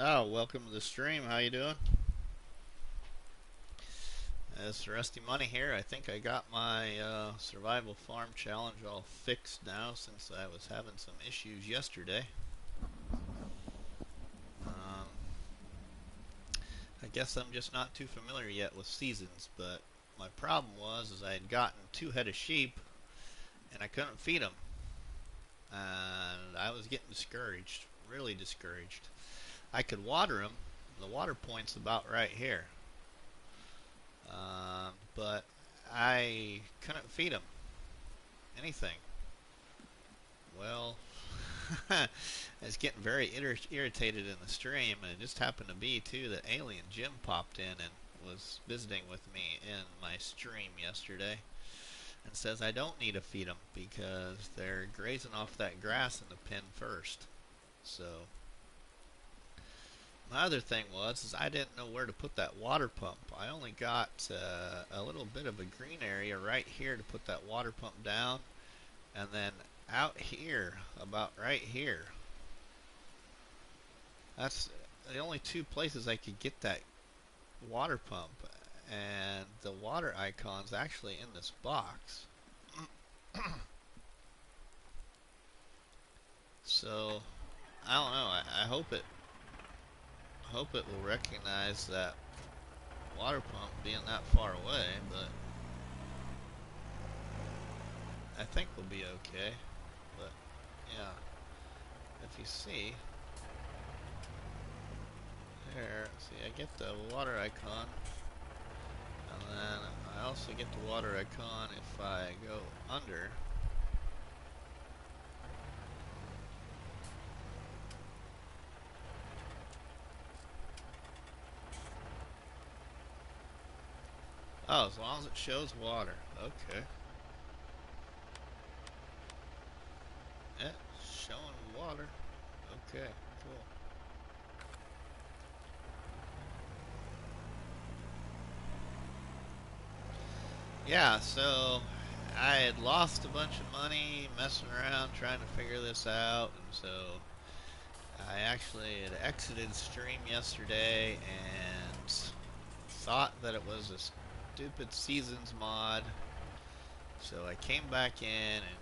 Oh, welcome to the stream. How you doing? It's RustyMoney here. I think I got my survival farm challenge all fixed now since I was having some issues yesterday. Um, I guess I'm just not too familiar yet with seasons, but my problem was I had gotten 2 head of sheep and I couldn't feed them, and I was getting discouraged, really discouraged. I could water them. The water point's about right here. But I couldn't feed him anything. Well, I was getting very irritated in the stream, and it just happened to be, too, that Alien Jim popped in and was visiting with me in my stream yesterday and says I don't need to feed them because they're grazing off that grass in the pen first. So my other thing was I didn't know where to put that water pump. I only got a little bit of a green area right here to put that water pump down, and then out here, about right here. That's the only 2 places I could get that water pump, and the water icon's actually in this box. So I don't know. I hope it will recognize that water pump being that far away, but I think we'll be okay. But yeah, if you see there, see, I get the water icon, and then I also get the water icon if I go under. Oh, as long as it shows water. Okay. It's showing water. Okay, cool. Yeah, so I had lost a bunch of money messing around trying to figure this out, and so I actually had exited stream yesterday and thought that it was a stupid seasons mod. So I came back in and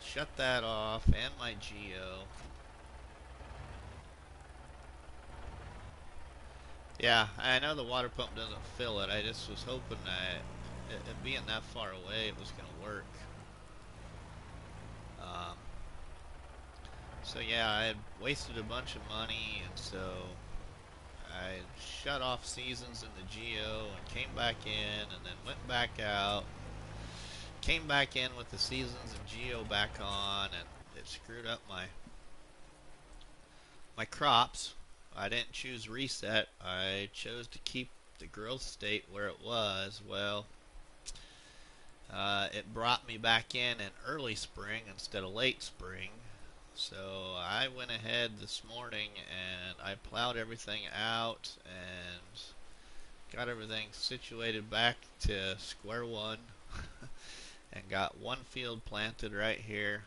shut that off and my geo. Yeah, I know the water pump doesn't fill it. I just was hoping that it being that far away, it was going to work. Um, so yeah, I had wasted a bunch of money, and so I shut off seasons in the geo and came back in, and then went back out. Came back in with the seasons and geo back on, and it screwed up my crops. I didn't choose reset. I chose to keep the growth state where it was. Well, it brought me back in early spring instead of late spring. So I went ahead this morning and I plowed everything out and got everything situated back to square one and got one field planted right here.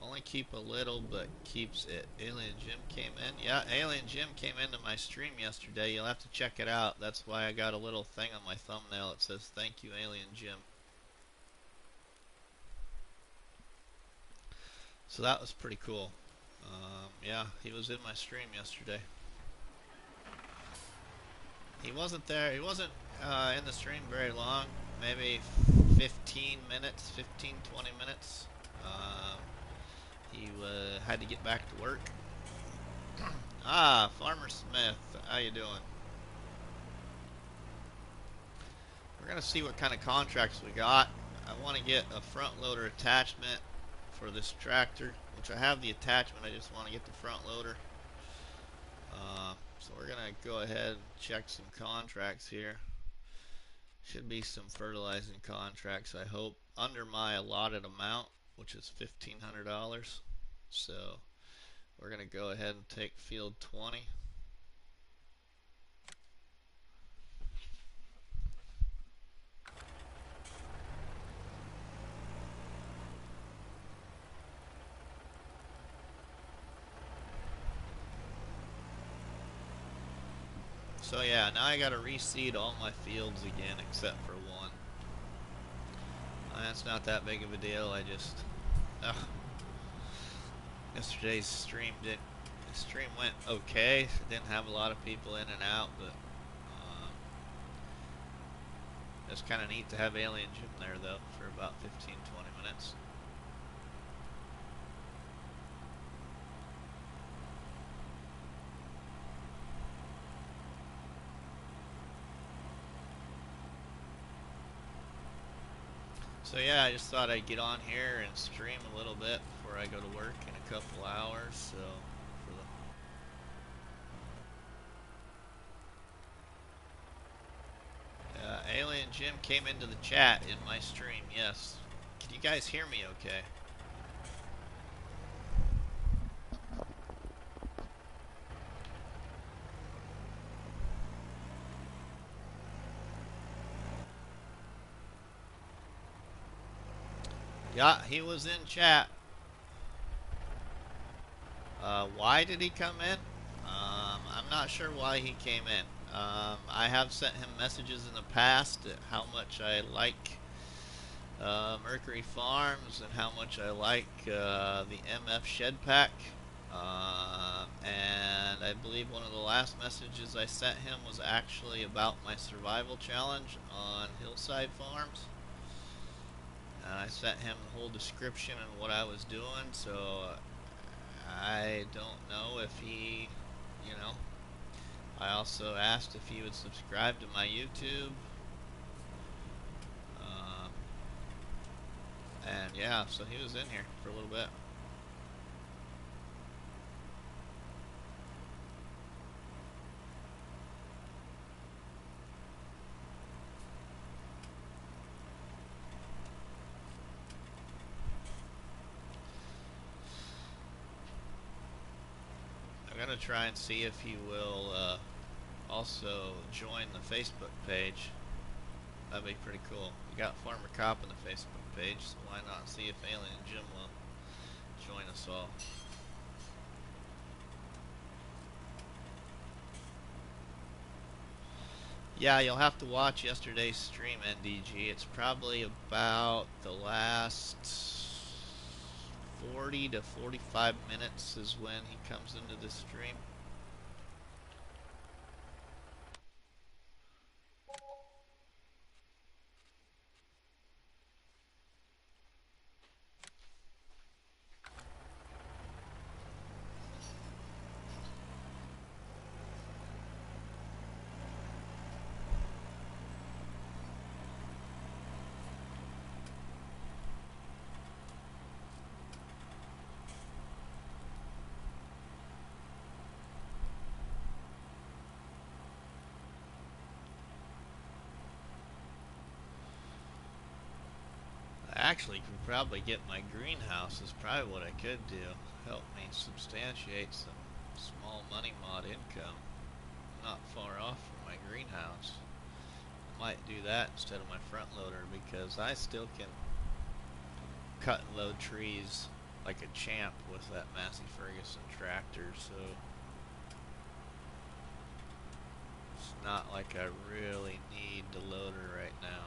Only keep a little, but keeps it. Alien Jim came in. Yeah, Alien Jim came into my stream yesterday. You'll have to check it out. That's why I got a little thing on my thumbnail that says, "Thank you, Alien Jim." So that was pretty cool. Yeah, he was in my stream yesterday. He wasn't there. He wasn't in the stream very long. Maybe 15 minutes, 15, 20 minutes. He had to get back to work. Ah, Farmer Smith, how you doing? We're gonna see what kind of contracts we got. I want to get a front loader attachment for this tractor, which I have the attachment. I just want to get the front loader. So we're gonna go ahead and check some contracts here. Should be some fertilizing contracts, I hope, under my allotted amount, which is $1,500. So we're going to go ahead and take field 20. So yeah, now I gotta reseed all my fields again except for one. That's not that big of a deal. I just, ugh, yesterday's stream went okay. It didn't have a lot of people in and out, but it's kind of neat to have Alien Jim there though for about 15-20 minutes. So yeah, I just thought I'd get on here and stream a little bit before I go to work in a couple hours. So for the Alien Jim came into the chat in my stream. Yes, can you guys hear me? Okay. Yeah, he was in chat. Why did he come in? I'm not sure why he came in. I have sent him messages in the past at how much I like Mercury Farms and how much I like the MF Shed Pack. And I believe one of the last messages I sent him was actually about my survival challenge on Hillside Farms. I sent him the whole description and what I was doing, so I don't know if he, you know. I also asked if he would subscribe to my YouTube. And yeah, so he was in here for a little bit. I'm gonna try and see if he will also join the Facebook page. That'd be pretty cool. We got Farmer Cop on the Facebook page, so why not see if Alien Jim will join us all. Yeah, you'll have to watch yesterday's stream, NDG. It's probably about the last 40 to 45 minutes is when he comes into the stream. Actually, could probably get my greenhouse is probably what I could do. Help me substantiate some small money mod income. Not far off from my greenhouse. I might do that instead of my front loader because I still can cut and load trees like a champ with that Massey Ferguson tractor, so it's not like I really need the loader right now.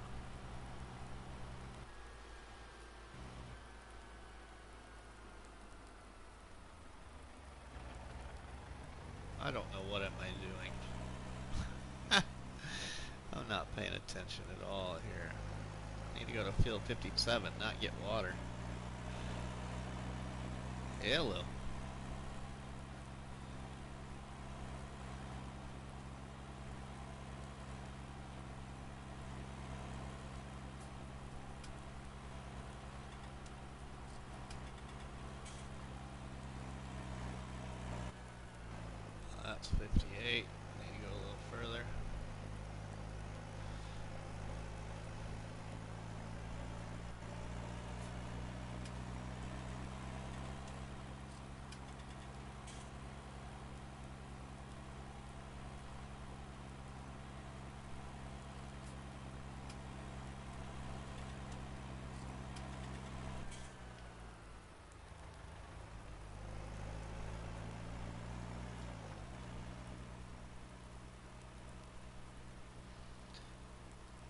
I don't know what am I doing. I'm not paying attention at all here. I need to go to field 57, not get water. Hello. That's 58. I need to go a little further.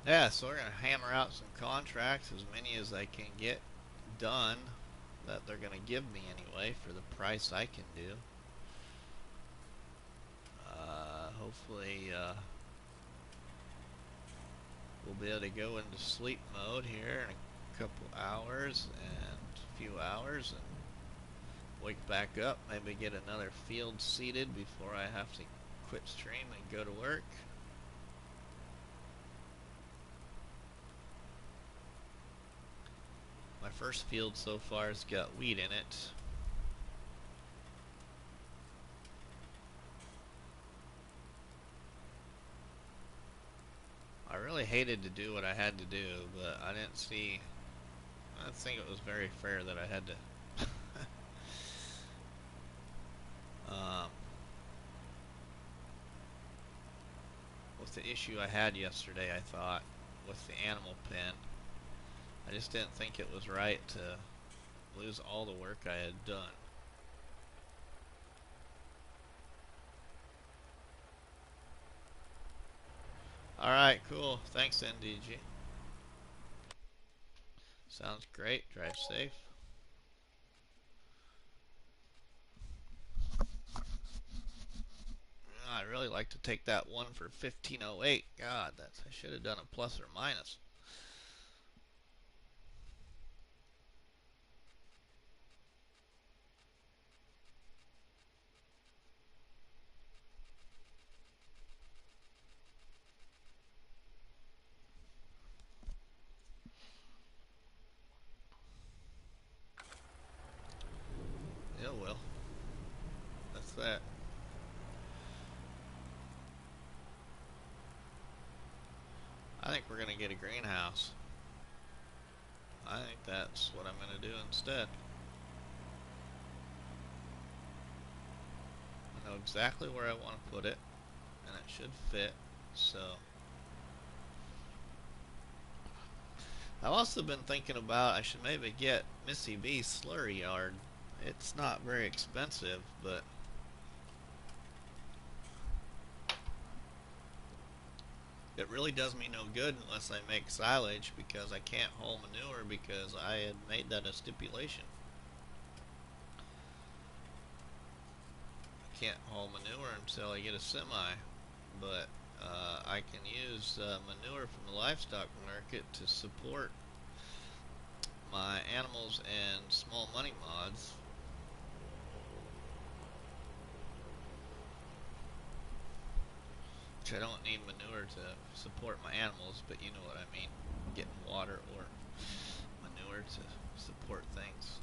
Yeah, so we're gonna hammer out some contracts, as many as I can get done that they're gonna give me anyway for the price I can do. Hopefully, we'll be able to go into sleep mode here in a couple hours and a few hours and wake back up, maybe get another field seeded before I have to quit stream and go to work. My first field so far has got wheat in it. I really hated to do what I had to do, but I didn't think it was very fair that I had to um, with the issue I had yesterday, I thought, with the animal pen, I just didn't think it was right to lose all the work I had done. Alright, cool. Thanks, NDG. Sounds great. Drive safe. I'd really like to take that one for 1508. God, I should have done a plus or minus. Yeah, well, that's that. I think we're going to get a greenhouse. I think that's what I'm going to do instead. I know exactly where I want to put it, and it should fit, so... I've also been thinking about I should maybe get Missy B's slurry yard. It's not very expensive, but it really does me no good unless I make silage, because I can't haul manure because I had made that a stipulation. I can't haul manure until I get a semi, but I can use manure from the livestock market to support my animals and small money mods. Which I don't need manure to support my animals, but you know what I mean. Getting water or manure to support things.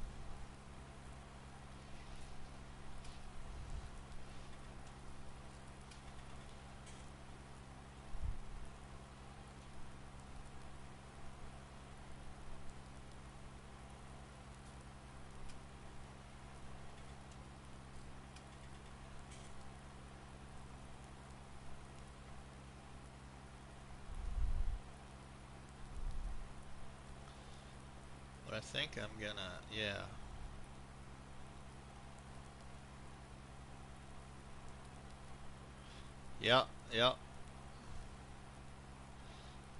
But I think I'm gonna, yeah. Yep, yep.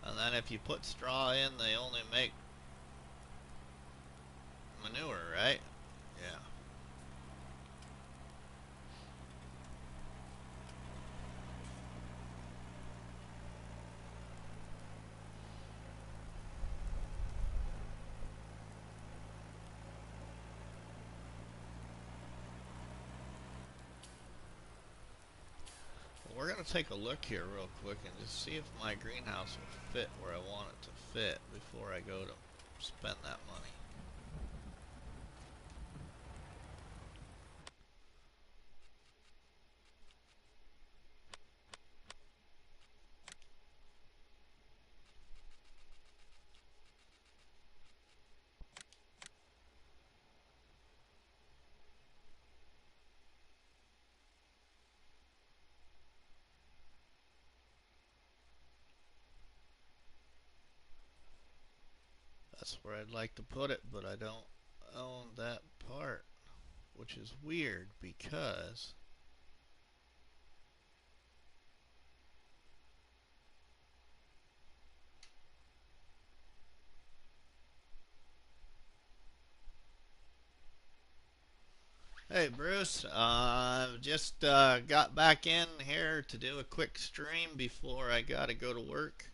And then if you put straw in, they only make manure, right? Yeah. Well, we're gonna take a look here real quick and just see if my greenhouse will fit where I want it to fit before I go to spend that money. That's where I'd like to put it, but I don't own that part, which is weird because Hey Bruce, just got back in here to do a quick stream before I gotta go to work.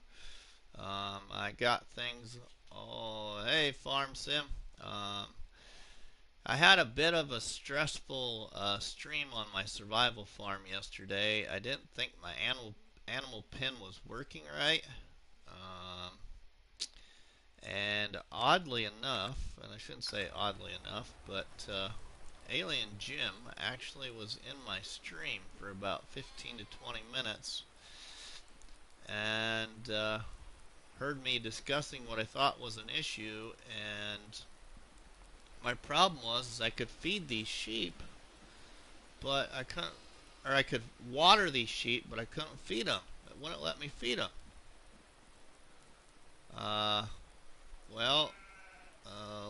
I got things. Oh, hey Farm Sim. Um, I had a bit of a stressful stream on my survival farm yesterday. I didn't think my animal pen was working right. Um, and oddly enough, and I shouldn't say oddly enough, but Alien Jim actually was in my stream for about 15 to 20 minutes and heard me discussing what I thought was an issue. And my problem was is I could feed these sheep, but I couldn't, or I could water these sheep, but I couldn't feed them. It wouldn't let me feed them. Uh, well,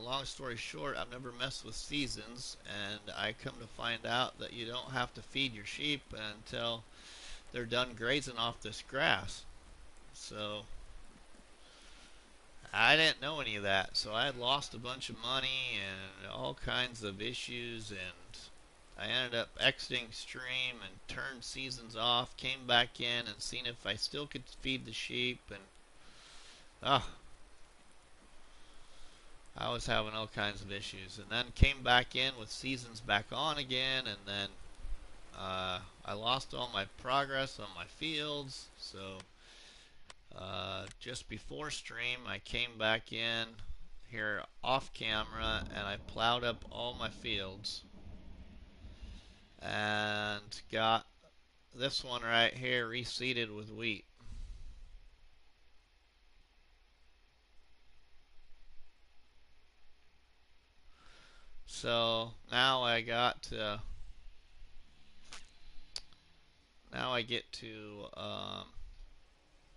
long story short, I've never messed with seasons, and I come to find out that you don't have to feed your sheep until they're done grazing off this grass. So I didn't know any of that. So I had lost a bunch of money and all kinds of issues, and I ended up exiting stream and turned seasons off, came back in and seen if I still could feed the sheep, and oh, I was having all kinds of issues. And then came back in with seasons back on again, and then I lost all my progress on my fields. So just before stream, I came back in here off camera and I plowed up all my fields and got this one right here reseeded with wheat. So now I get to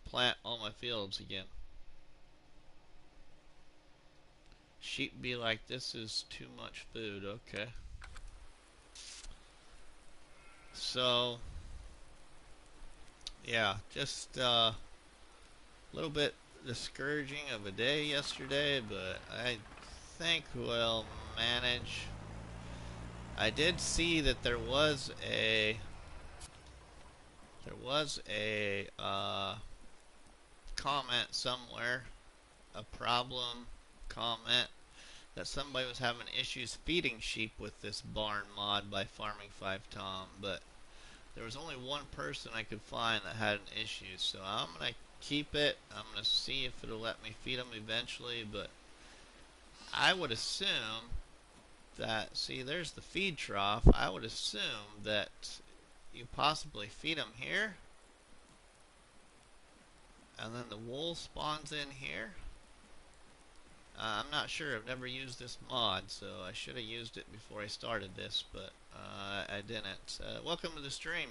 plant all my fields again. Sheep be like, this is too much food. Okay. So yeah, just a little bit discouraging of a day yesterday, but I think we'll manage. I did see that there was a comment somewhere, a problem comment, that somebody was having issues feeding sheep with this barn mod by Farming 5 Tom, but there was only one person I could find that had an issue, so I'm going to keep it. I'm going to see if it'll let me feed them eventually, but I would assume that, see, there's the feed trough. I would assume that you possibly feed them here, and then the wool spawns in here. I'm not sure. I've never used this mod, so I should have used it before I started this, but I didn't. Welcome to the stream.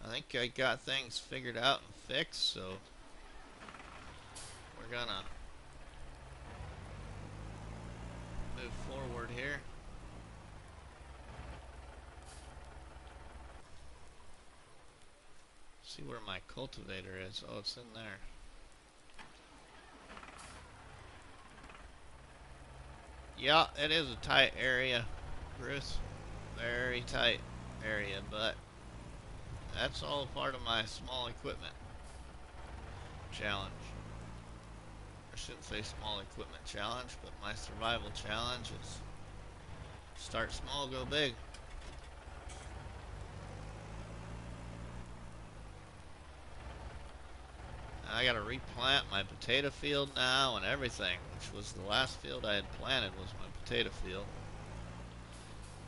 I think I got things figured out and fixed, so we're gonna move forward here. See where my cultivator is. Oh, it's in there. Yeah, it is a tight area, Bruce. Very tight area, but that's all part of my small equipment challenge. I shouldn't say small equipment challenge, but my survival challenge is start small, go big. I gotta replant my potato field now and everything, which was the last field I had planted was my potato field.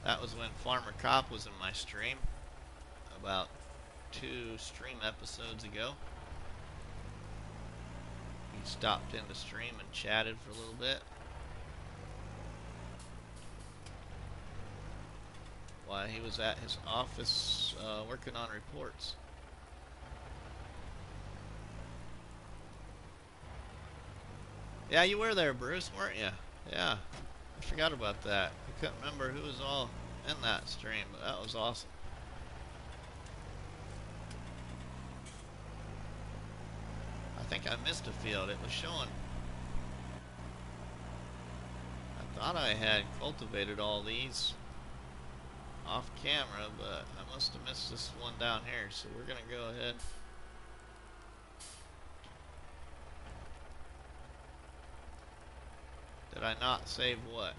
That was when Farmer Cop was in my stream about 2 stream episodes ago. He stopped in the stream and chatted for a little bit while he was at his office working on reports. Yeah, you were there, Bruce, weren't you? Yeah, I forgot about that. I couldn't remember who was all in that stream, but that was awesome. I think I missed a field. It was showing. I thought I had cultivated all these. off camera, but I must have missed this one down here, so we're gonna go ahead. Did I not save what?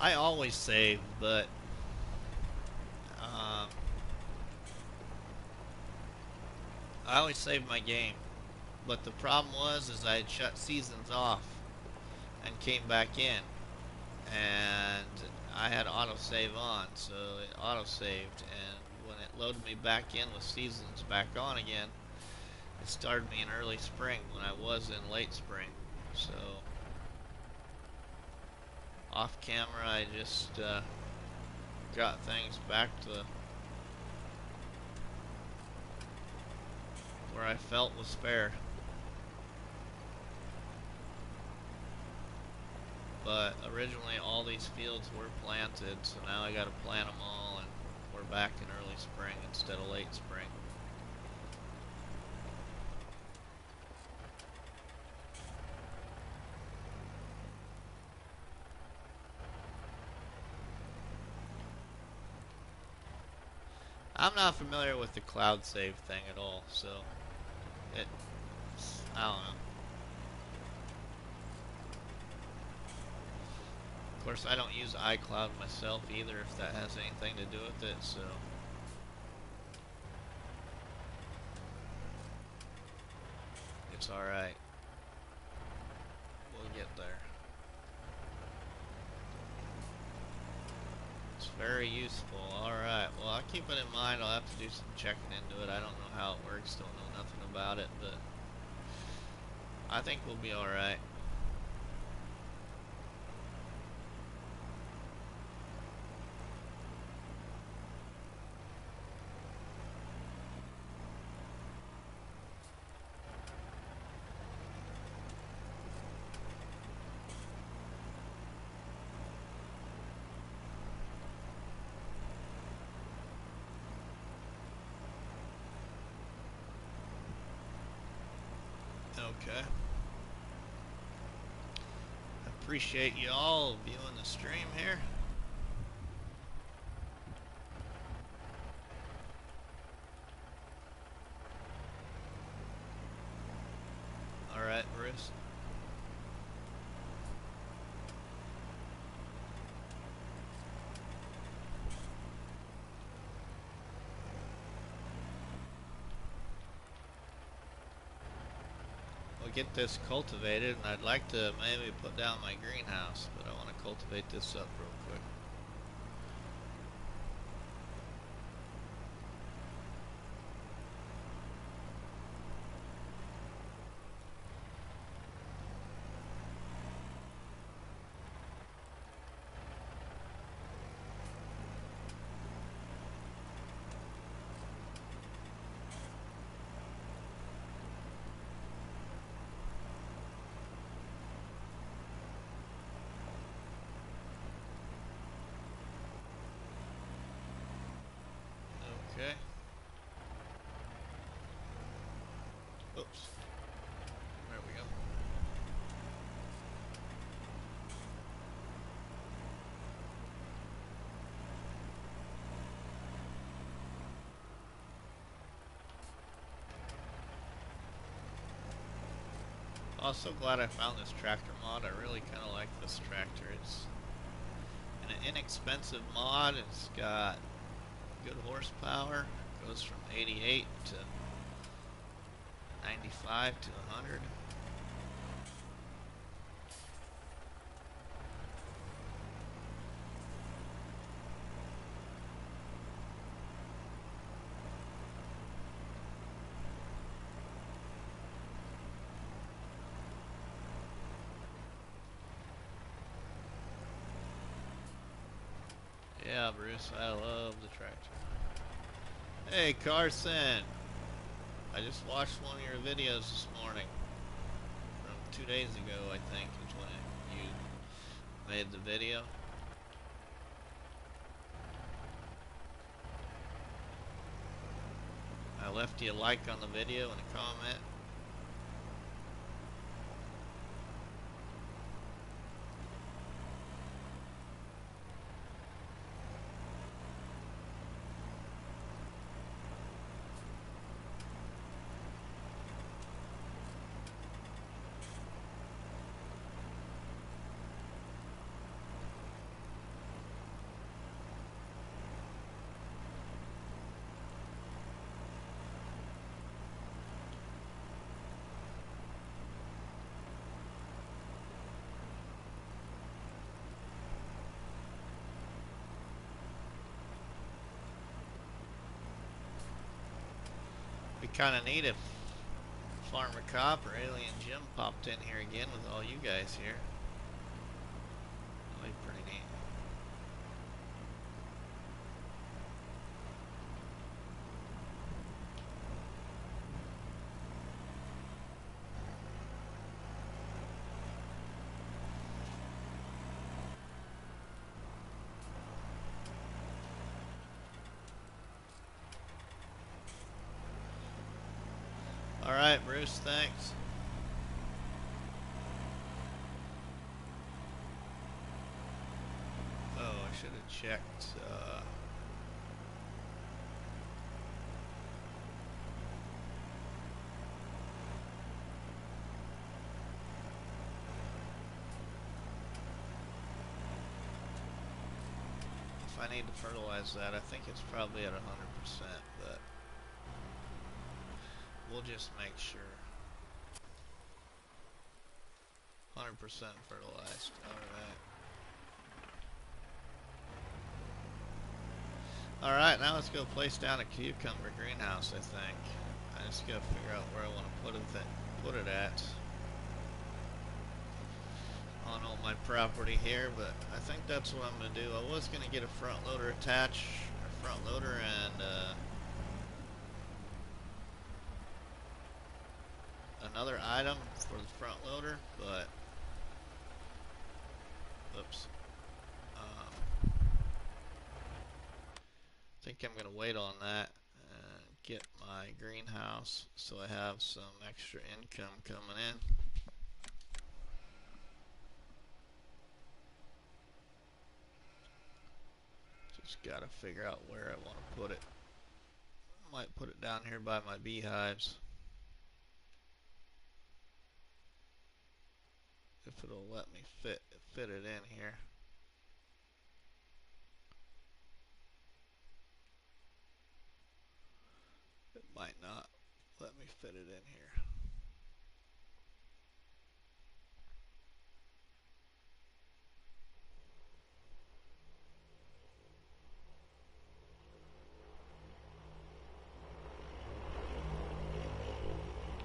I always save, but um, I always save my game. But the problem is I had shut seasons off and came back in, and I had autosave on, so it autosaved, and when it loaded me back in with seasons back on again, it started me in early spring when I was in late spring. So off camera I just got things back to where I felt was fair. But originally all these fields were planted, so now I gotta plant them all, and we're back in early spring instead of late spring. I'm not familiar with the cloud save thing at all, so I don't know. Of course, I don't use iCloud myself either, if that has anything to do with it, so. It's alright. We'll get there. It's very useful. Alright, well, I'll keep it in mind. I'll have to do some checking into it. I don't know how it works, don't know nothing about it, but I think we'll be alright. Okay. Appreciate you all viewing the stream here. Alright, Bruce. Get this cultivated, and I'd like to maybe put down my greenhouse, but I want to cultivate this up real quick. Okay. Oops. There we go. Oh, so glad I found this tractor mod. I really kind of like this tractor. It's an inexpensive mod. It's got good horsepower. Goes from 88 to 95 to 100. Yeah, Bruce, I love the tractor. Hey, Carson. I just watched one of your videos this morning. From 2 days ago, I think, is when you made the video. I I left you a like on the video and a comment. We kind of need if Farmer Cop or Alien Jim popped in here again with all you guys here. That'd be pretty neat. Alright, Bruce, thanks. Oh, I should have checked. If I need to fertilize that, I think it's probably at 100%, but we'll just make sure. 100% fertilized. Alright. Alright, now let's go place down a cucumber greenhouse, I think. I just gotta figure out where I want to put it at. On all my property here, but I think that's what I'm going to do. I was going to get a front loader attached, a front loader and another item for the front loader, but oops. I think I'm going to wait on that and get my greenhouse so I have some extra income coming in. Just got to figure out where I want to put it. I might put it down here by my beehives. If it'll let me fit it in here. It might not let me fit it in here.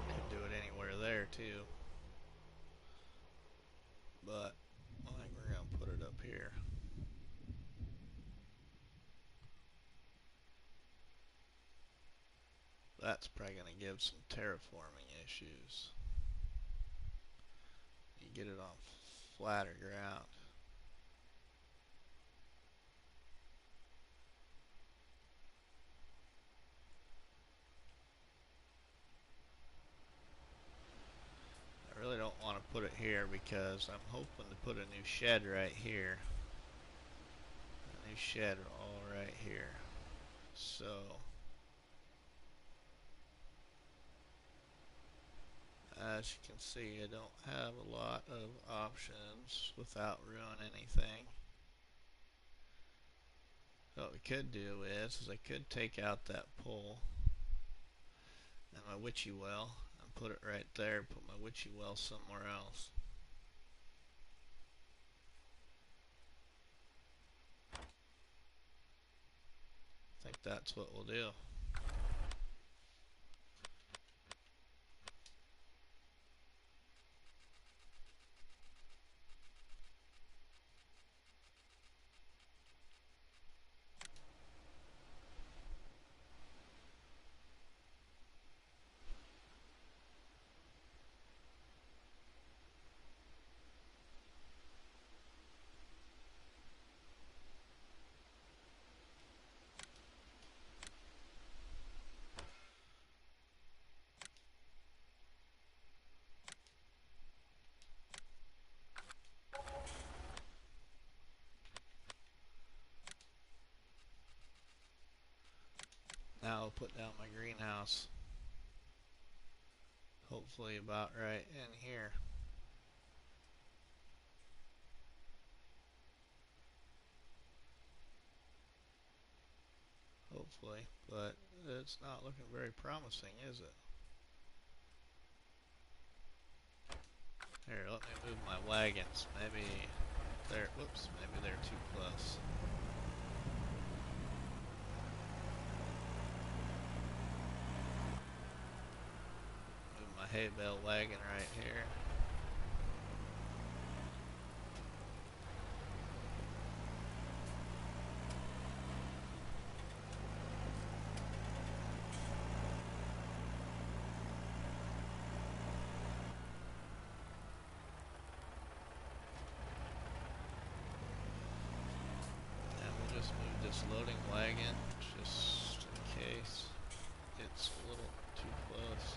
Could do it anywhere there too. But I think we're going to put it up here. That's probably going to give some terraforming issues. You get it on flatter ground. I really don't want to put it here because I'm hoping to put a new shed right here. A new shed all right here. So as you can see, I don't have a lot of options without ruining anything. What we could do is I could take out that pole and my witchy well and put it right there, put my witchy well somewhere else. I think that's what we'll do. I'll put down my greenhouse. Hopefully about right in here. Hopefully, but it's not looking very promising, is it? Here, let me move my wagons. Maybe they're, whoops, maybe they're too close. Move my hay bale wagon right here. Just move this loading wagon just in case it's a little too close.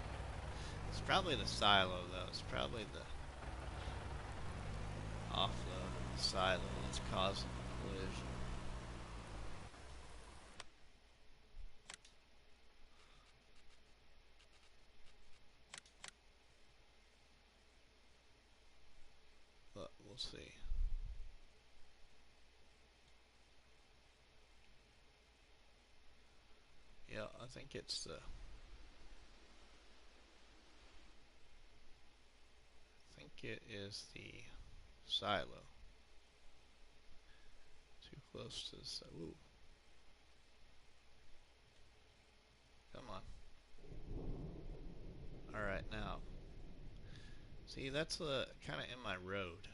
It's probably the silo though. It's probably the offload of the silo that's causing the collision. But we'll see. Yeah, I think it's the it is the silo. Too close to the silo. Ooh. Come on. Alright, now. See, that's kind of in my road.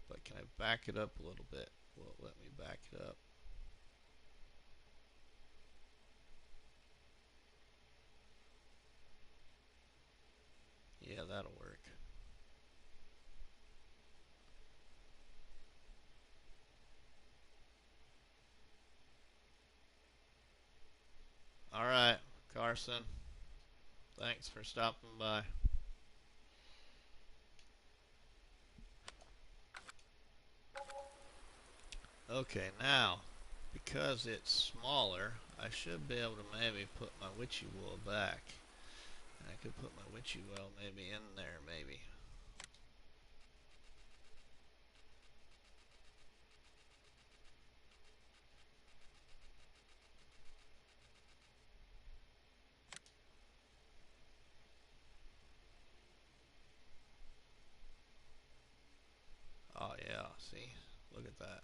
But can I back it up a little bit? Will it let me back it up? Yeah, that'll work. Alright, Carson. Thanks for stopping by. Okay, now, because it's smaller, I should be able to maybe put my witchy wool back. And I could put my witchy wool maybe in there, maybe. Oh yeah, see? Look at that.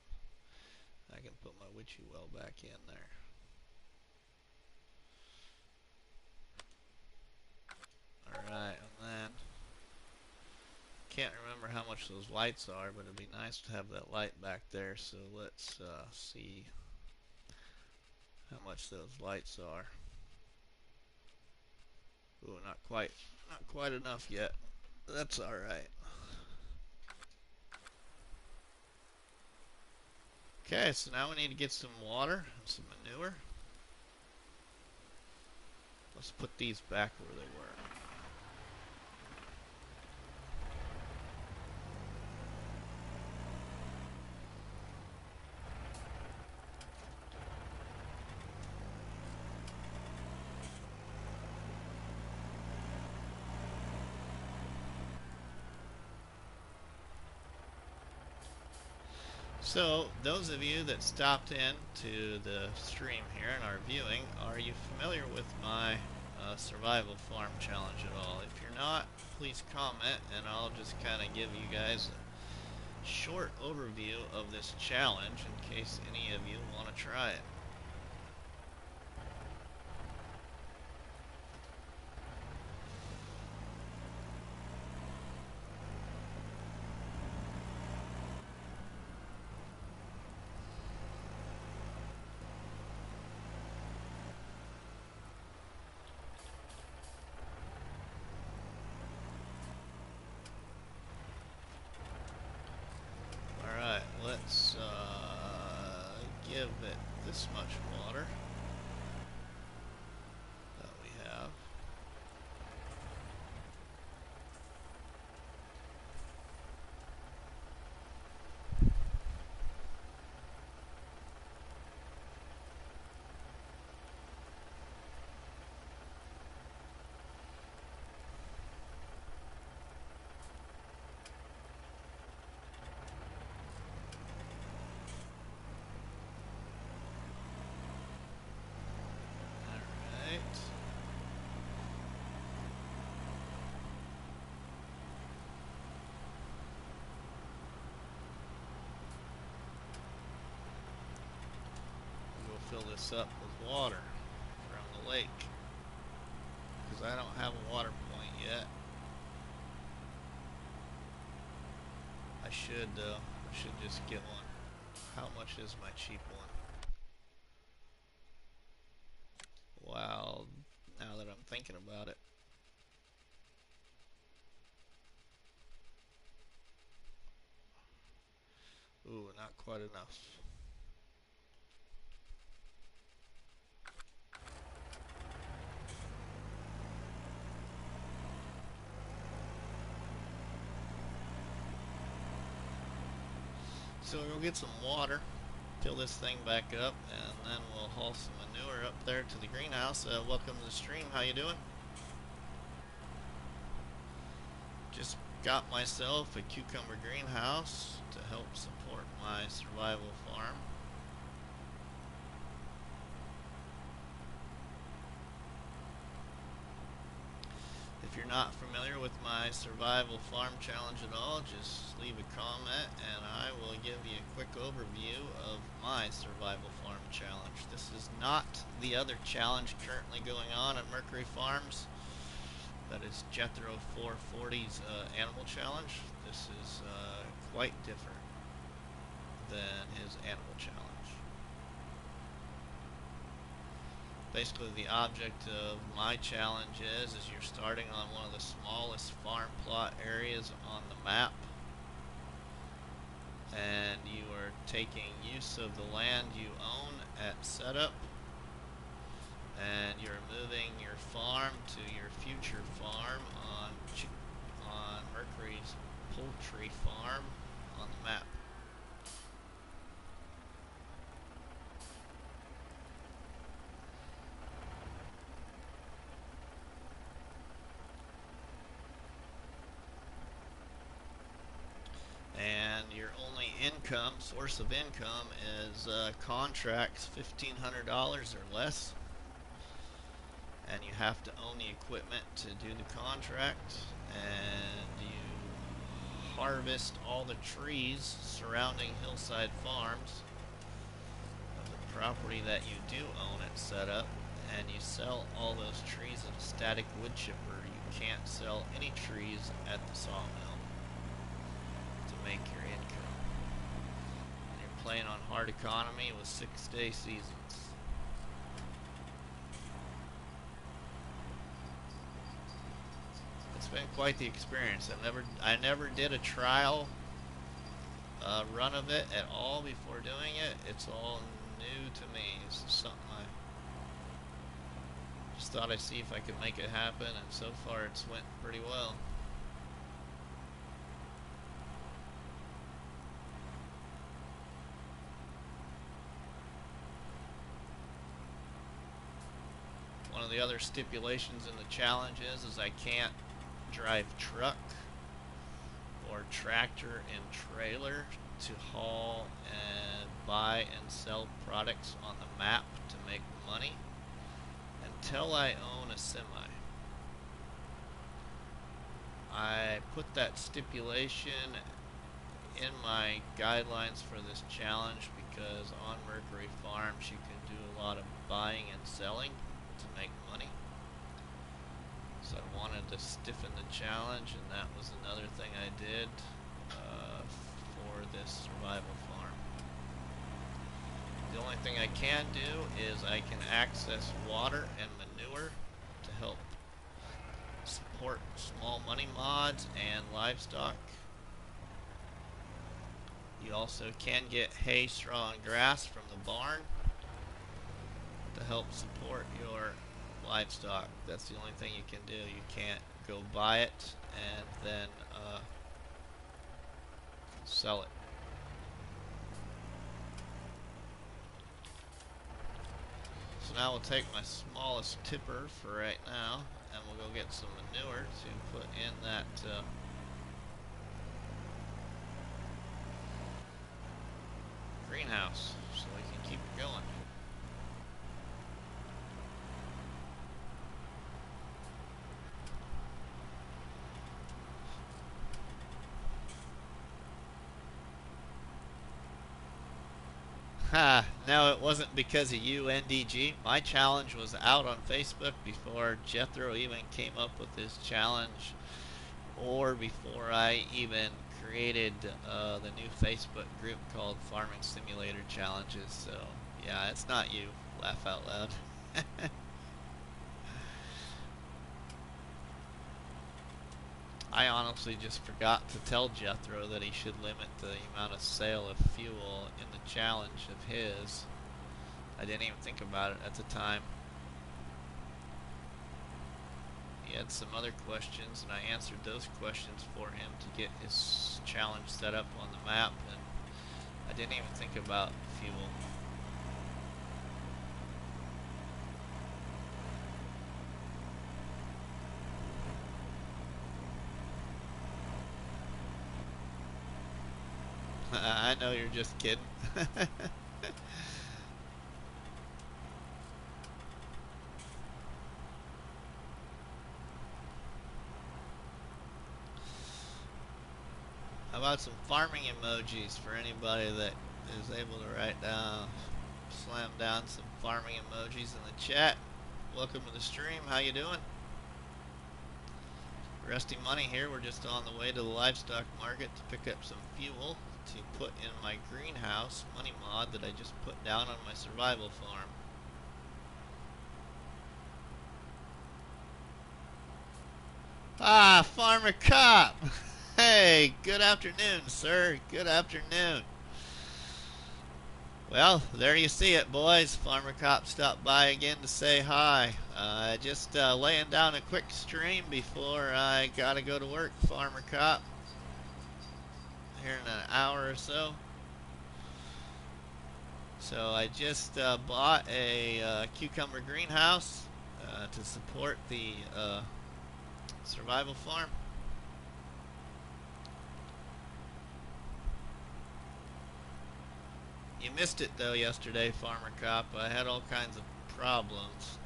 I can put my witchy well back in there. Alright, and then can't remember how much those lights are, but it'd be nice to have that light back there, so let's see how much those lights are. Ooh, not quite enough yet. That's alright. Okay, so now we need to get some water and some manure. Let's put these back where they were. So, those of you that stopped in to the stream here and are viewing, are you familiar with my survival farm challenge at all? If you're not, please comment and I'll just kind of give you guys a short overview of this challenge in case any of you want to try it. Alright, let's give it this much water that we have. fill this up with water from the lake, because I don't have a water point yet. I should though. I should just get one. How much is my cheap one? Wow, now that I'm thinking about it. Ooh, not quite enough. So we'll get some water, fill this thing back up, and then we'll haul some manure up there to the greenhouse. Welcome to the stream. How you doing? Just got myself a cucumber greenhouse to help support my survival farm. If you're not familiar with my survival farm challenge at all, just leave a comment and I will give you a quick overview of my survival farm challenge. This is not the other challenge currently going on at Mercury Farms. That is Jethro 440's animal challenge. This is quite different than his animal challenge. Basically, the object of my challenge is you're starting on one of the smallest farm plot areas on the map, and you are taking use of the land you own at setup, and you're moving your farm to your future farm on Mercury's poultry farm on the map. And your only source of income is contracts $1,500 or less, and you have to own the equipment to do the contract, and you harvest all the trees surrounding hillside farms of the property that you do own at setup, and you sell all those trees at a static wood chipper. You can't sell any trees at the sawmill to make your income. And you're playing on hard economy with 6-day seasons. It's been quite the experience. I never did a trial run of it at all before doing it. It's all new to me. This is something I just thought I'd see if I could make it happen, and so far it's went pretty well. One of the other stipulations in the challenge is I can't drive truck or tractor and trailer to haul and buy and sell products on the map to make money until I own a semi. I put that stipulation in my guidelines for this challenge because on Mercury Farms you can do a lot of buying and selling to make money. So I wanted to stiffen the challenge, and that was another thing I did for this survival farm. The only thing I can do is I can access water and manure to help support small money mods and livestock. You also can get hay, straw, and grass from the barn to help support your livestock. That's the only thing you can do. You can't go buy it and then sell it. So now we'll take my smallest tipper for right now, and we'll go get some manure to put in that greenhouse so we can keep it going. Ha! No, it wasn't because of you, NDG. My challenge was out on Facebook before Jethro even came up with his challenge, or before I even created the new Facebook group called Farming Simulator Challenges. So, yeah, it's not you. Laugh out loud. I honestly just forgot to tell Jethro that he should limit the amount of sale of fuel in the challenge of his. I didn't even think about it at the time. He had some other questions, and I answered those questions for him to get his challenge set up on the map, and I didn't even think about fuel. I know you're just kidding. How about some farming emojis for anybody that is able to write down, slam down some farming emojis in the chat. Welcome to the stream. How you doing? RustyMoney here. We're just on the way to the livestock market to pick up some fuel to put in my greenhouse money mod that I just put down on my survival farm. Ah, Farmer Cop! Hey, good afternoon, sir. Good afternoon. Well, there you see it, boys. Farmer Cop stopped by again to say hi. Just laying down a quick stream before I gotta go to work, Farmer Cop. Here in an hour or so. So I just bought a cucumber greenhouse to support the survival farm. You missed it though yesterday, Farmer Cop. I had all kinds of problems.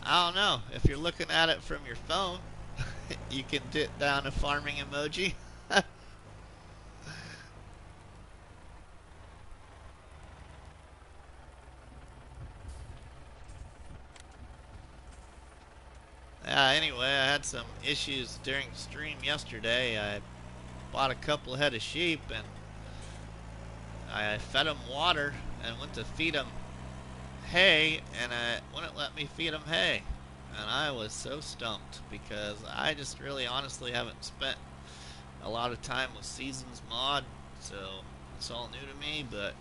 I don't know. If you're looking at it from your phone, you can dip down a farming emoji. Anyway, I had some issues during the stream yesterday. I bought a couple head of sheep and I fed them water and went to feed them hay, and it wouldn't let me feed them hay. And I was so stumped because I just really honestly haven't spent a lot of time with sFSMods, so it's all new to me. But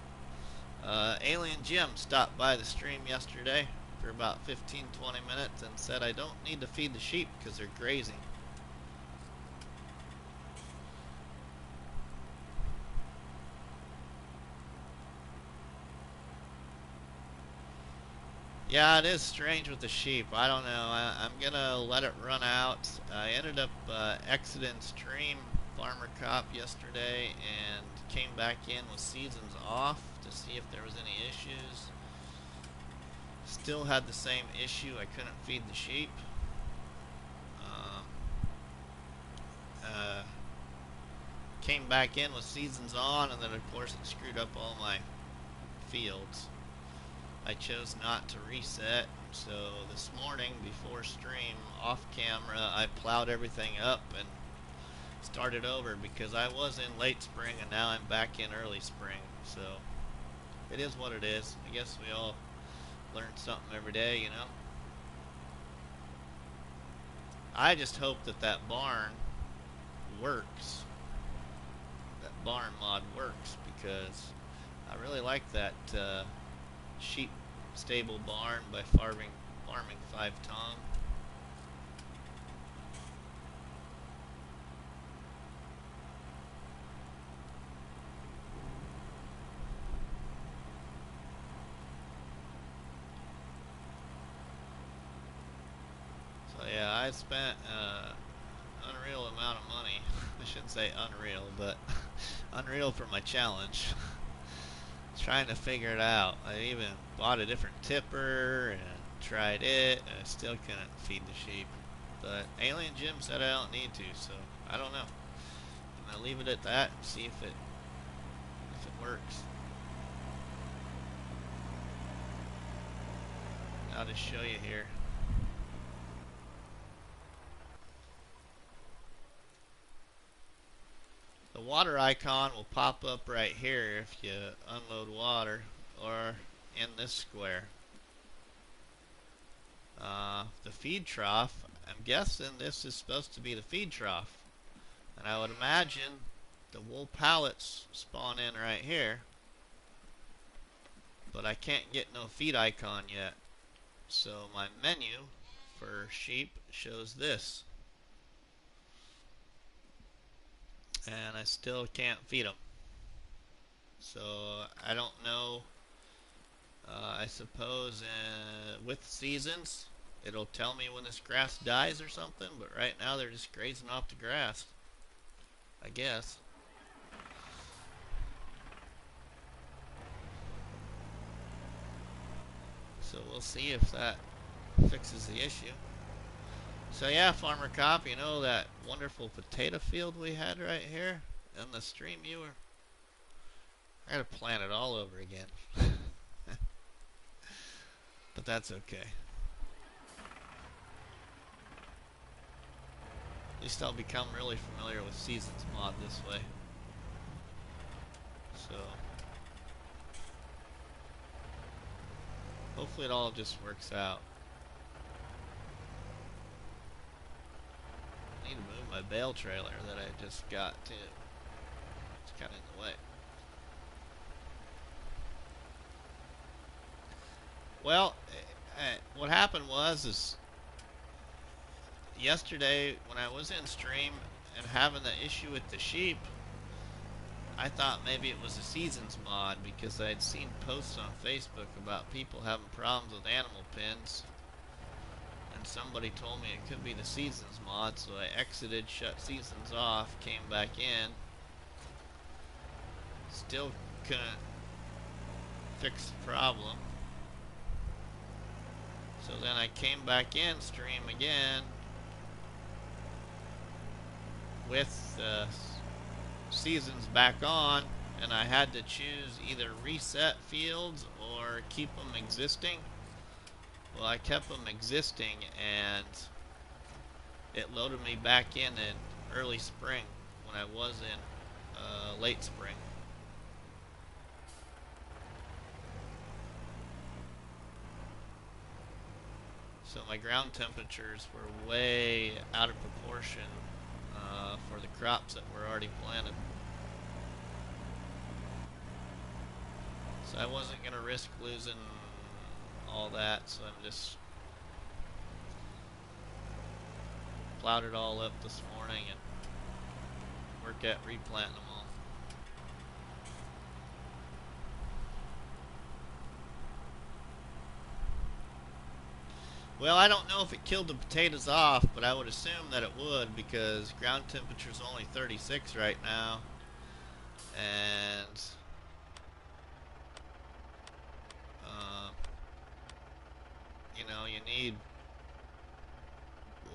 Alien Jim stopped by the stream yesterday for about 15-20 minutes and said I don't need to feed the sheep because they're grazing. Yeah, it is strange with the sheep. I don't know. I'm gonna let it run out. I ended up exiting stream Farmer Cop yesterday and came back in with seasons off to see if there was any issues. Still had the same issue. I couldn't feed the sheep. Came back in with seasons on, and then of course it screwed up all my fields. I chose not to reset, so this morning before stream, off camera, I plowed everything up and started over because I was in late spring and now I'm back in early spring. So it is what it is. I guess we all learn something every day, you know. I just hope that that barn works. That barn mod works because I really like that sheep stable barn by farming 5 Tom. So yeah, I spent unreal amount of money. I shouldn't say unreal, but unreal for my challenge. Trying to figure it out. I even bought a different tipper and tried it, and I still couldn't feed the sheep. But Alien Jim said I don't need to, so I don't know. I'm gonna leave it at that and see if it works. I'll just show you here. The water icon will pop up right here if you unload water, or in this square. The feed trough, I'm guessing this is supposed to be the feed trough. And I would imagine the wool pallets spawn in right here. But I can't get no feed icon yet. So my menu for sheep shows this. And I still can't feed them. So I don't know. I suppose with seasons it'll tell me when this grass dies or something, but right now they're just grazing off the grass, I guess. So we'll see if that fixes the issue. So yeah, Farmer Cop, you know that wonderful potato field we had right here in the stream viewer? I gotta plant it all over again. But that's okay. At least I'll become really familiar with sFSMods this way. So hopefully it all just works out. I need to move my bale trailer that I just got too. It's kind of in the way. Well, what happened was yesterday when I was in stream and having the issue with the sheep, I thought maybe it was a sFSMod because I'd seen posts on Facebook about people having problems with animal pens, and somebody told me it could be the sFSMod, so I exited, shut seasons off, came back in, still couldn't fix the problem. So then I came back in stream again with seasons back on, and I had to choose either reset fields or keep them existing. Well, I kept them existing, and it loaded me back in early spring when I was in late spring. So my ground temperatures were way out of proportion for the crops that were already planted. So I wasn't going to risk losing all that, so I'm just plowed it all up this morning and work at replanting them all. Well, I don't know if it killed the potatoes off, but I would assume that it would because ground temperature is only 36 right now. And you know, you need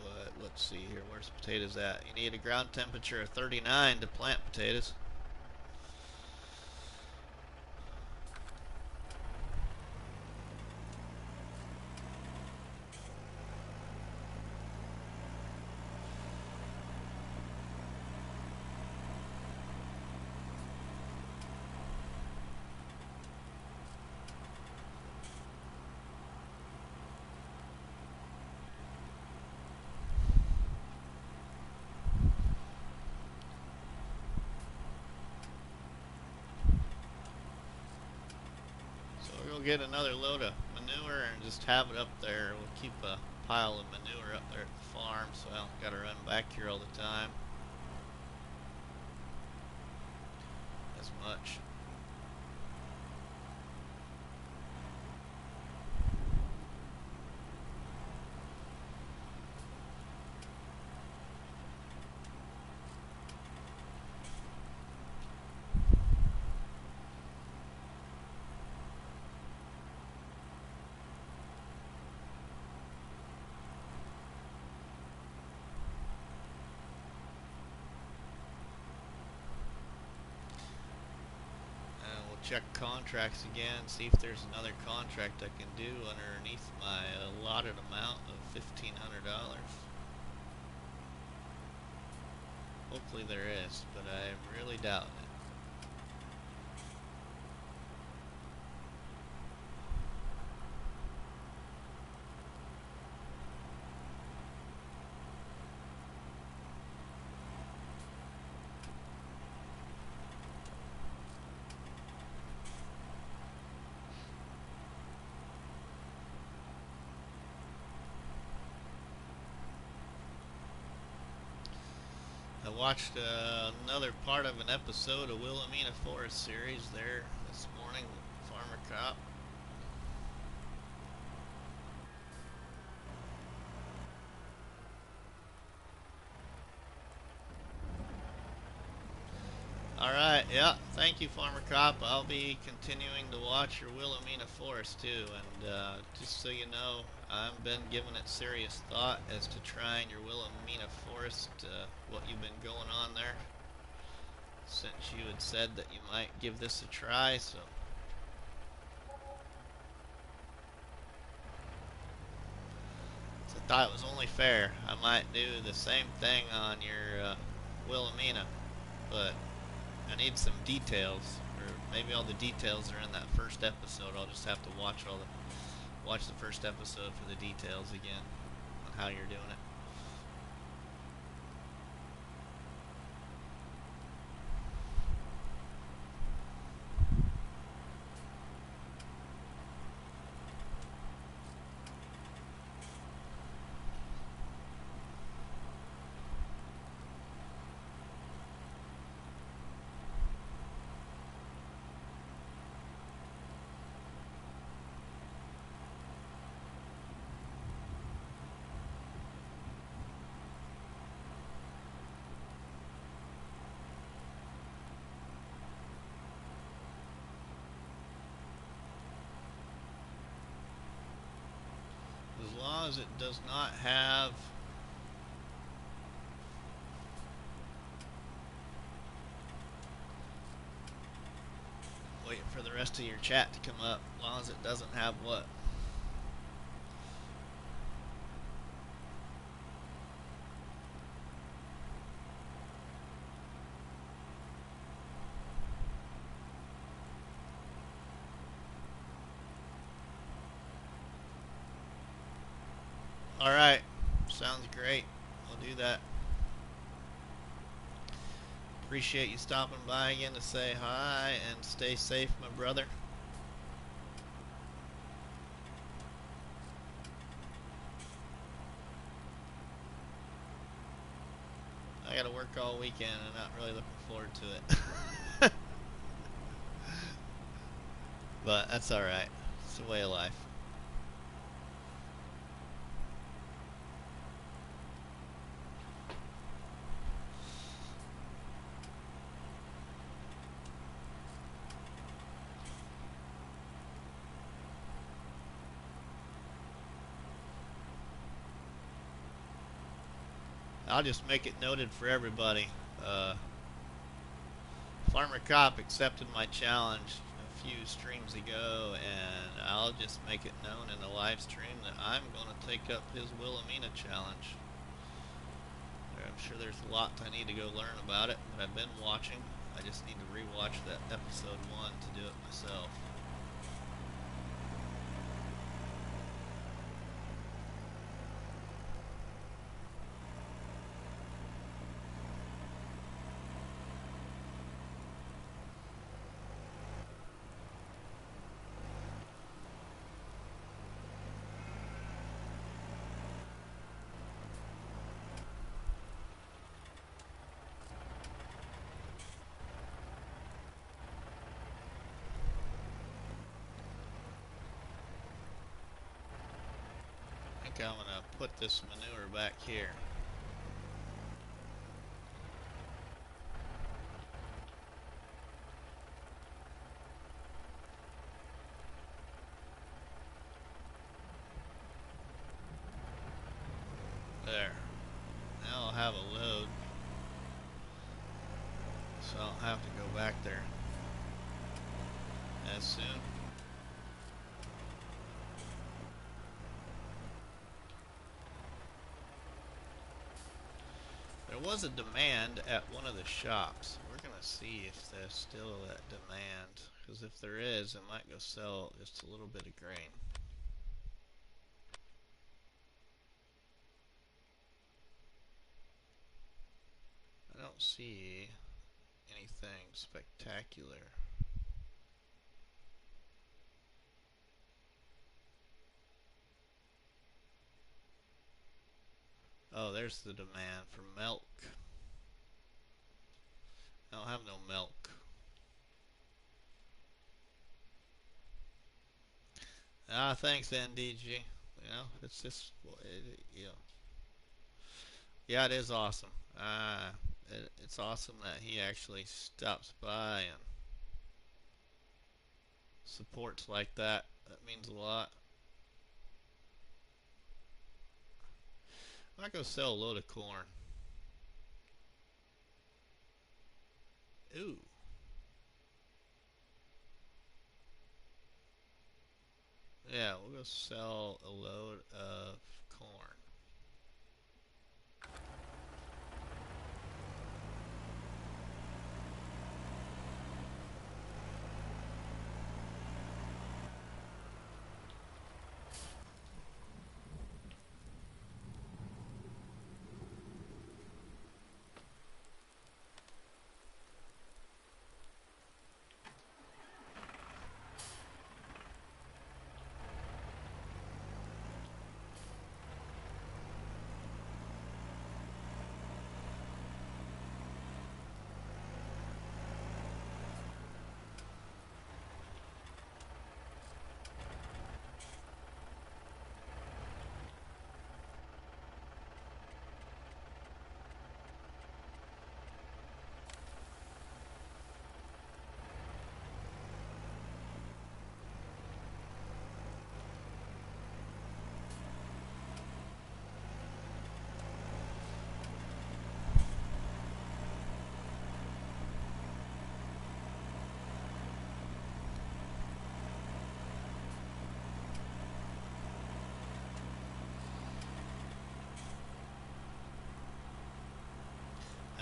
what? Let's see here. Where's potatoes at? You need a ground temperature of 39 to plant potatoes. We'll get another load of manure and just have it up there. We'll keep a pile of manure up there at the farm so I don't gotta run back here all the time as much. check contracts again, see if there's another contract I can do underneath my allotted amount of $1,500. Hopefully there is, but I'm really doubting it. I watched another part of an episode of Wilhelmina Forest series there this morning with Farmer Cop. Alright, yeah, thank you Farmer Cop. I'll be continuing to watch your Wilhelmina Forest too, and just so you know, I've been giving it serious thought as to trying your Wilhelmina Forest, what you've been going on there, since you had said that you might give this a try, so I thought it was only fair. I might do the same thing on your Wilhelmina, but I need some details, or maybe all the details are in that first episode. I'll just have to watch the first episode for the details again on how you're doing it. As long as it does not have waiting for the rest of your chat to come up, as long as it doesn't have what? Alright, sounds great. We'll do that. Appreciate you stopping by again to say hi, and stay safe, my brother. I gotta work all weekend and I'm not really looking forward to it. But that's alright. It's the way of life. I'll just make it noted for everybody. Farmer Cop accepted my challenge a few streams ago, and I'll just make it known in the live stream that I'm going to take up his Wilhelmina challenge. I'm sure there's a lot I need to go learn about it, but I've been watching. I just need to rewatch that episode 1 to do it myself. I think I'm going to put this manure back here. There. Now I'll have a load, so I don't have to go back there. as soon. There was a demand at one of the shops. We're gonna see if there's still that demand, because if there is, I might go sell just a little bit of grain. I don't see anything spectacular. Oh, there's the demand for milk. I don't have no milk. Ah, thanks, NDG. You know, it's just, you know, yeah, it is awesome. It's awesome that he actually stops by and supports like that. That means a lot. I might go sell a load of corn. Ooh. Yeah, we'll go sell a load of corn.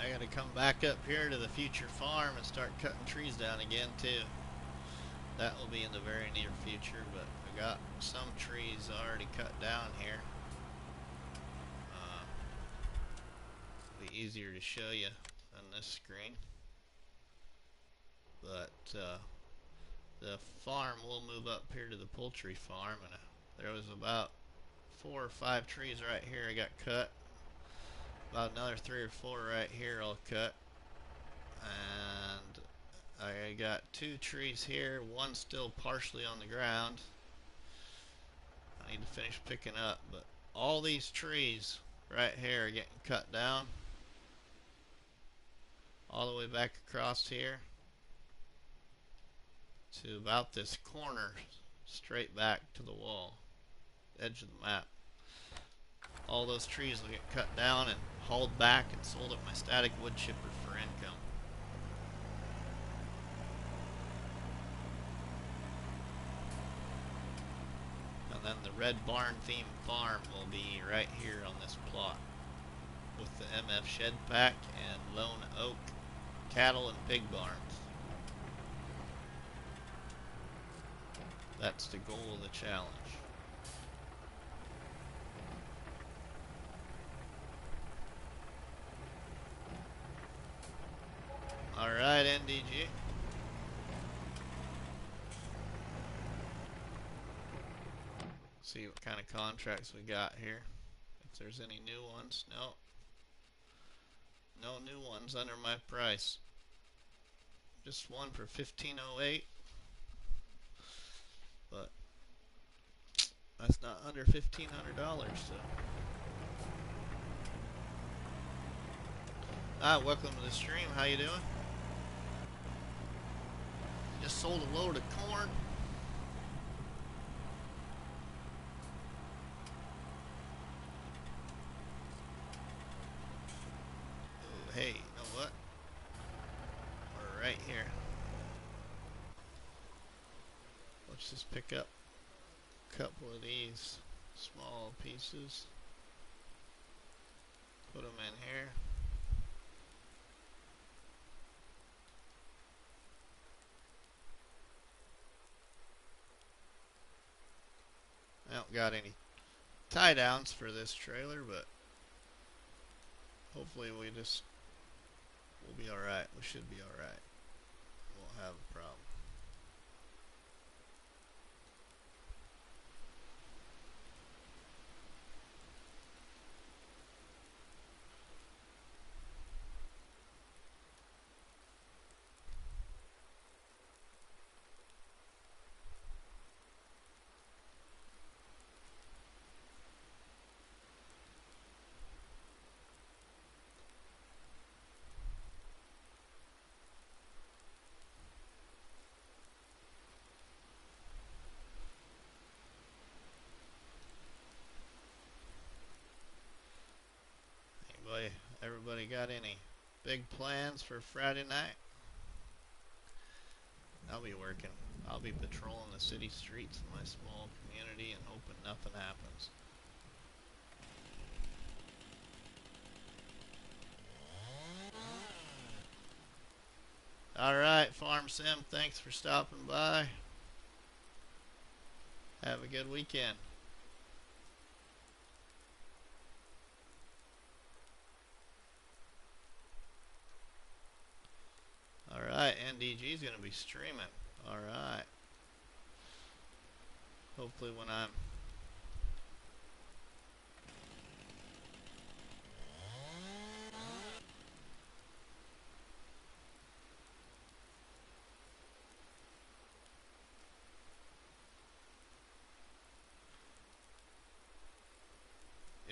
I gotta come back up here to the future farm and start cutting trees down again too. That will be in the very near future, but I got some trees already cut down here. It'll be easier to show you on this screen. But the farm will move up here to the poultry farm, and there was about 4 or 5 trees right here I got cut. About another 3 or 4 right here I'll cut. And I got 2 trees here, one still partially on the ground. I need to finish picking up, but all these trees right here are getting cut down all the way back across here to about this corner, straight back to the wall, edge of the map. All those trees will get cut down and hauled back and sold at my static wood chipper for income. And then the red barn themed farm will be right here on this plot with the MF shed pack and lone oak cattle and pig barns. That's the goal of the challenge. Alright, NDG. See what kind of contracts we got here. If there's any new ones. No. No new ones under my price. Just one for $15.08. But that's not under $1,500, so. Welcome to the stream. How you doing? Just sold a load of corn. Oh, hey, you know what? We're right here. let's just pick up a couple of these small pieces, put them in here. I don't got any tie downs for this trailer, but hopefully we'll be alright. We should be alright. Won't have a problem. Everybody got any big plans for Friday night? I'll be working. I'll be patrolling the city streets in my small community and hoping nothing happens. Alright, Farm Sim, thanks for stopping by. Have a good weekend. Alright, NDG is going to be streaming. Alright. Hopefully when I'm...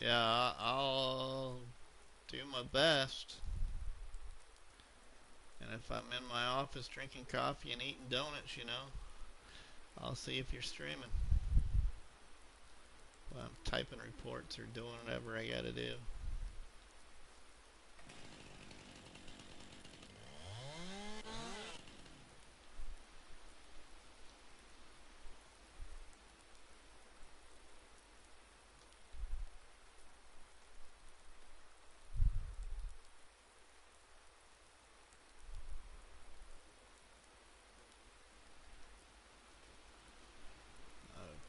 Yeah, I'll do my best. And if I'm in my office drinking coffee and eating donuts, you know, I'll see if you're streaming. While I'm typing reports or doing whatever I gotta do.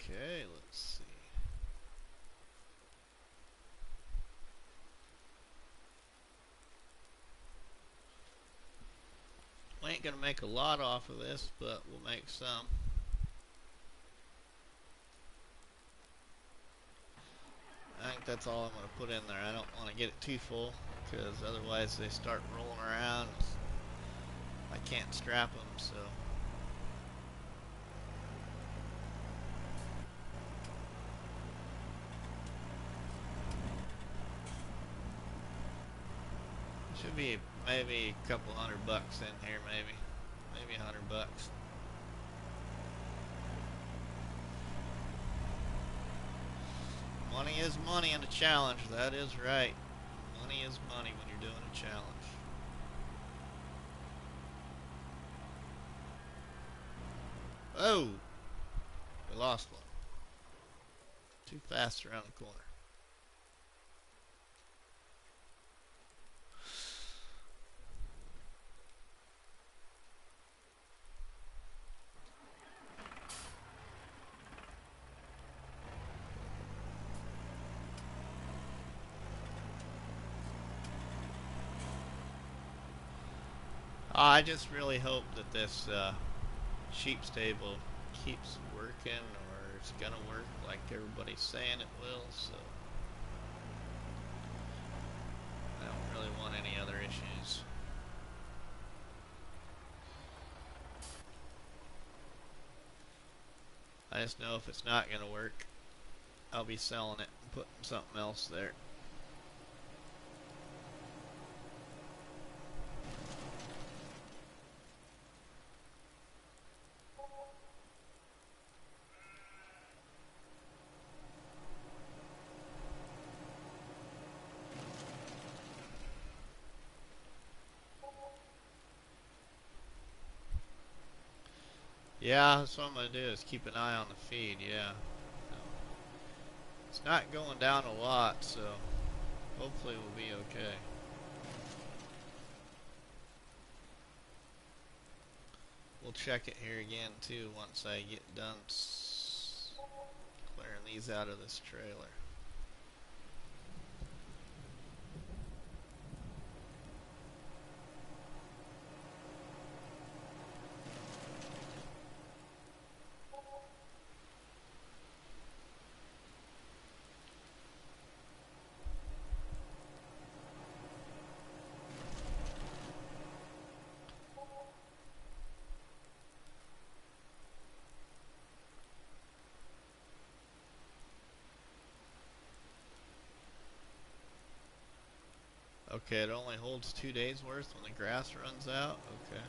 Okay, let's see. We ain't gonna make a lot off of this, but we'll make some. I think that's all I'm gonna put in there. I don't want to get it too full, because otherwise they start rolling around. I can't strap them, so. Should be maybe a couple $100 in here, maybe $100. Money is money in a challenge. That is right. Money is money when you're doing a challenge. Oh, we lost one. Too fast around the corner. I just really hope that this sheep stable keeps working, or it's gonna work like everybody's saying it will, so I don't really want any other issues. I just know if it's not gonna work, I'll be selling it and putting something else there. Yeah, that's what I'm gonna do is keep an eye on the feed, yeah. No, it's not going down a lot, so hopefully we'll be okay. We'll check it here again too once I get done clearing these out of this trailer. Okay, it only holds 2 days worth when the grass runs out. Okay.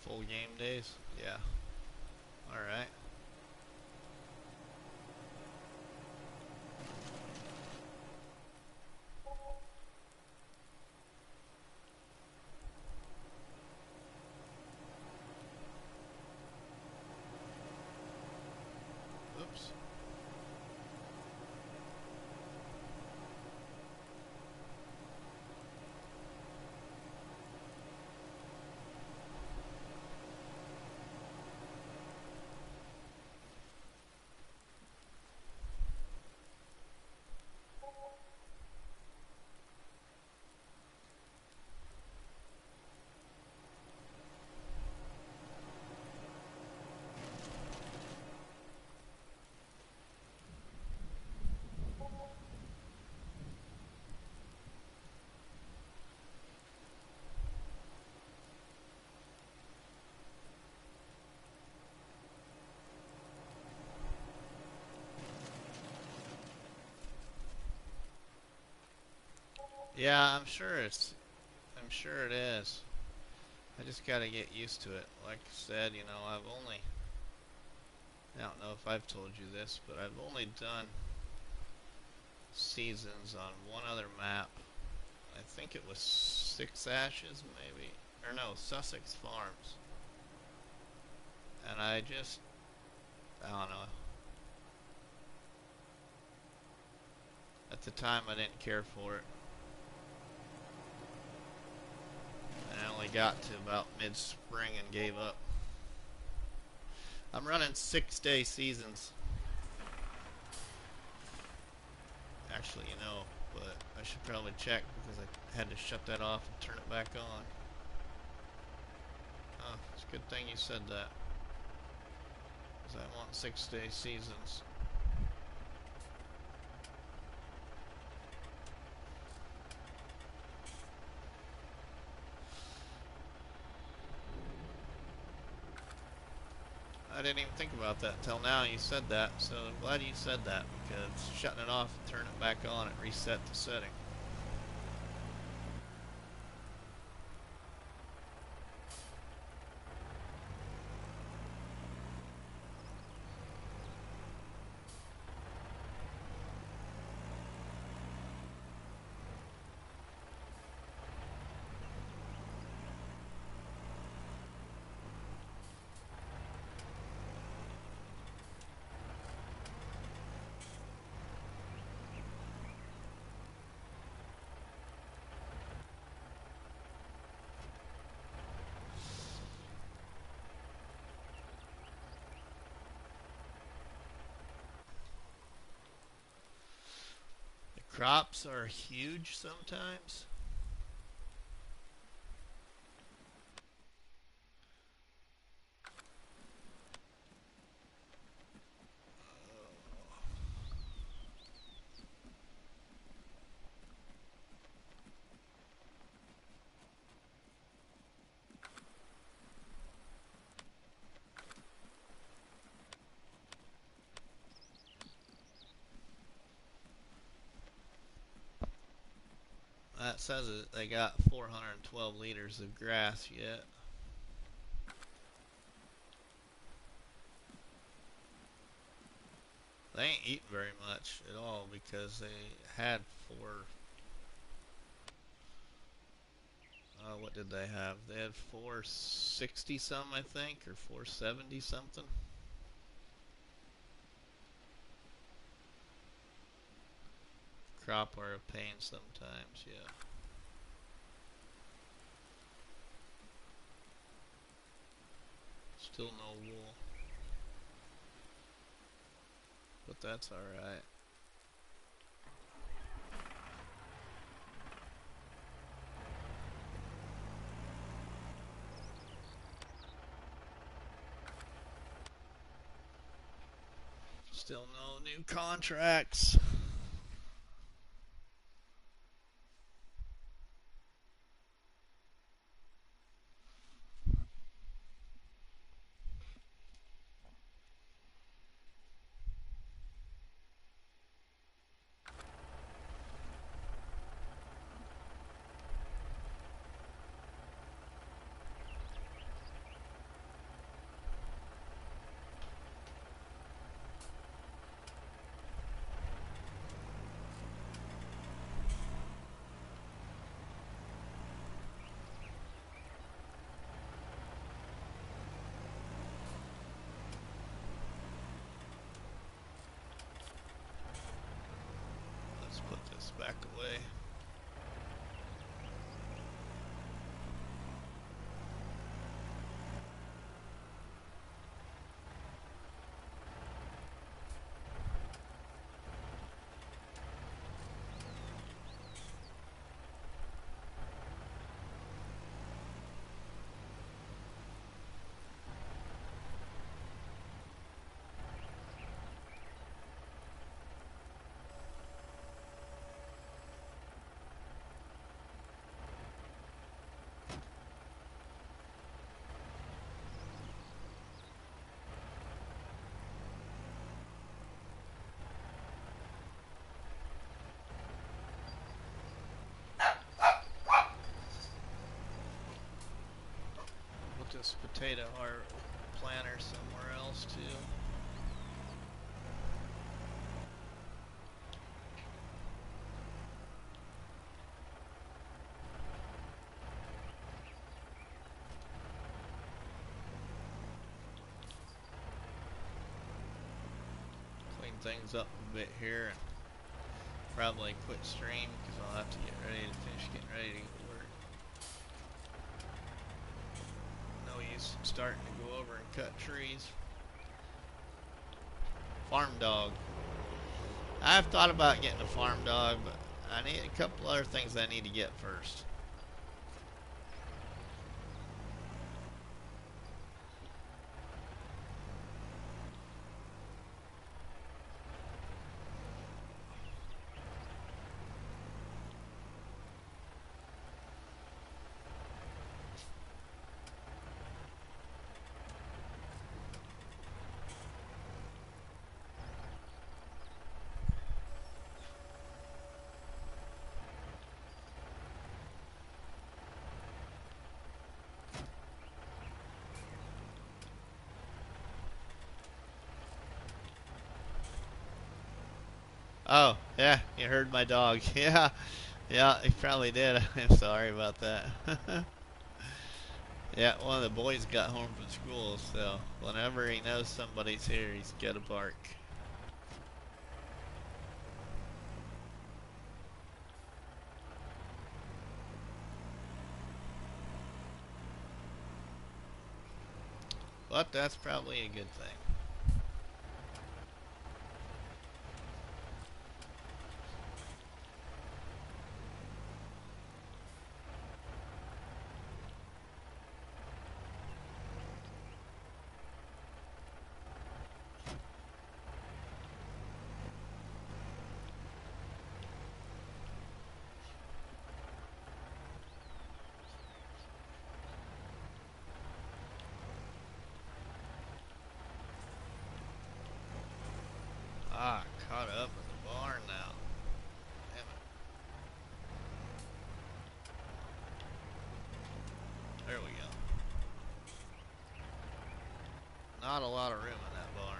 Full game days? Yeah. Alright. Oops. Yeah, I'm sure it is. I just gotta get used to it. Like I said, you know, I don't know if I've told you this, but I've only done seasons on one other map. I think it was Six Ashes, maybe. Or no, Sussex Farms. And I don't know. At the time, I didn't care for it. I only got to about mid-spring and gave up. I'm running 6-day seasons. Actually, you know, but I should probably check because I had to shut that off and turn it back on. Oh, it's a good thing you said that. Because I want 6-day seasons. I didn't even think about that until now you said that, so I'm glad you said that, because shutting it off and turning it back on, it reset the setting. The crops are huge sometimes. it says it, they got 412 liters of grass yet. They ain't eating very much at all because they had what did they have? They had 460 some, I think, or 470 something. Crop are a pain sometimes, yeah. Still no wool. But that's alright. Still no new contracts. Let's put this back away. Put this potato planter somewhere else too. Clean things up a bit here and probably quit stream because I'll have to get ready to finish getting ready to go to work. No use starting to go over and cut trees. Farm dog. I've thought about getting a farm dog, but I need a couple other things I need to get first. Oh, yeah, you heard my dog. Yeah, yeah, he probably did. I'm sorry about that. Yeah, one of the boys got home from school, so whenever he knows somebody's here, he's got to bark. But that's probably a good thing. Not a lot of room in that barn.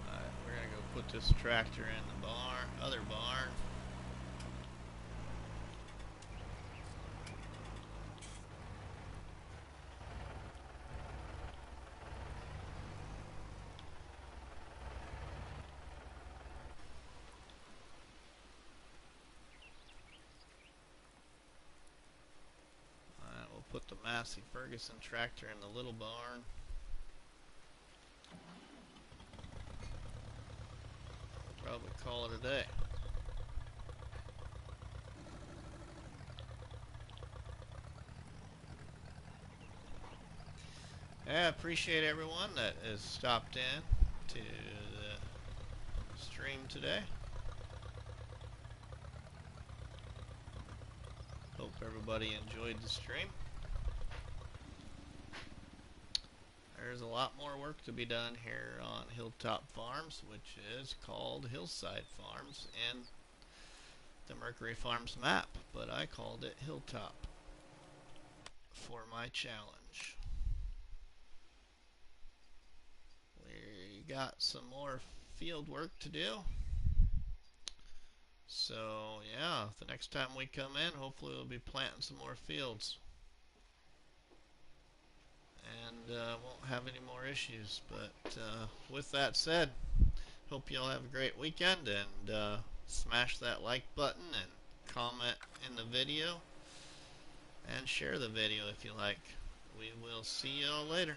Alright, we're gonna go put this tractor in the barn, other barn. We'll put the Massey Ferguson tractor in the little barn. We'll probably call it a day. I appreciate everyone that has stopped in to the stream today. Hope everybody enjoyed the stream. There's a lot more work to be done here on Hilltop Farms, which is called Hillside Farms in the Mercury Farms map, but I called it Hilltop for my challenge. We got some more field work to do. So yeah, the next time we come in, hopefully we'll be planting some more fields. And won't have any more issues. But with that said, hope you all have a great weekend, and smash that like button and comment in the video and share the video if you like. We will see you all later.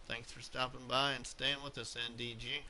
Thanks for stopping by and staying with us, NDG.